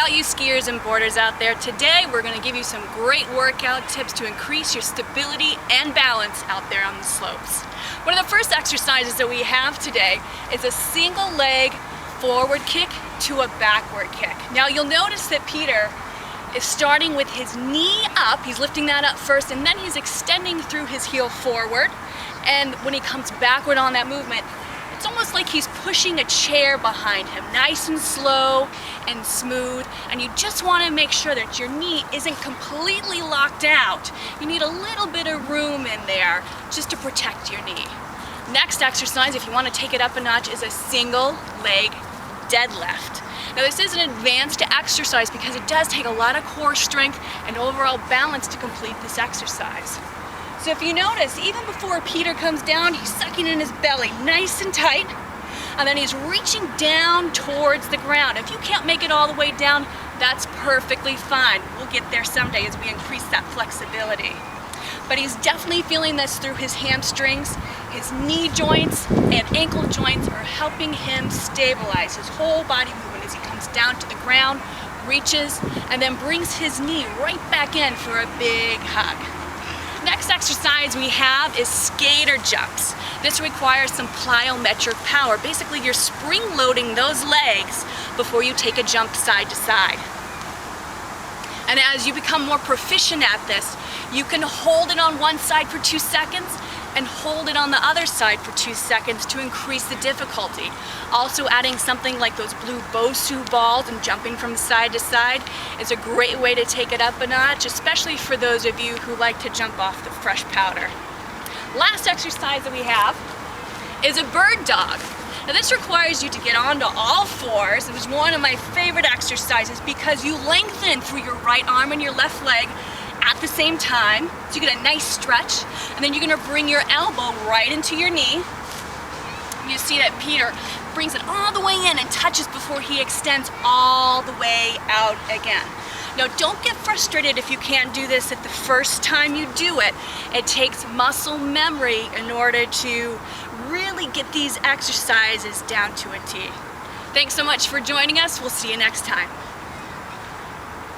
all you skiers and boarders out there. Today we're going to give you some great workout tips to increase your stability and balance out there on the slopes. One of the first exercises that we have today is a single leg forward kick to a backward kick. Now you'll notice that Peter is starting with his knee up. He's lifting that up first, and then he's extending through his heel forward. And when he comes backward on that movement, it's almost like he's pushing a chair behind him, nice and slow and smooth. And you just want to make sure that your knee isn't completely locked out. You need a little bit of room in there just to protect your knee. Next exercise, if you want to take it up a notch, is a single leg deadlift. Now this is an advanced exercise because it does take a lot of core strength and overall balance to complete this exercise. So if you notice, even before Peter comes down, he's sucking in his belly nice and tight, and then he's reaching down towards the ground. If you can't make it all the way down, that's perfectly fine. We'll get there someday as we increase that flexibility. But he's definitely feeling this through his hamstrings. His knee joints and ankle joints are helping him stabilize his whole body movement as he comes down to the ground, reaches, and then brings his knee right back in for a big hug. Next exercise we have is skater jumps. This requires some plyometric power. Basically, you're spring loading those legs before you take a jump side to side. And as you become more proficient at this, you can hold it on one side for 2 seconds and hold it on the other side for 2 seconds to increase the difficulty. Also, adding something like those blue Bosu balls and jumping from side to side is a great way to take it up a notch, especially for those of you who like to jump off the fresh powder. Last exercise that we have is a bird dog. Now this requires you to get onto all fours. It was one of my favorite exercises because you lengthen through your right arm and your left leg at the same time, so you get a nice stretch, and then you're going to bring your elbow right into your knee. You see that Peter brings it all the way in and touches before he extends all the way out again. Now don't get frustrated if you can't do this at the first time you do it. It takes muscle memory in order to really get these exercises down to a T. Thanks so much for joining us. We'll see you next time.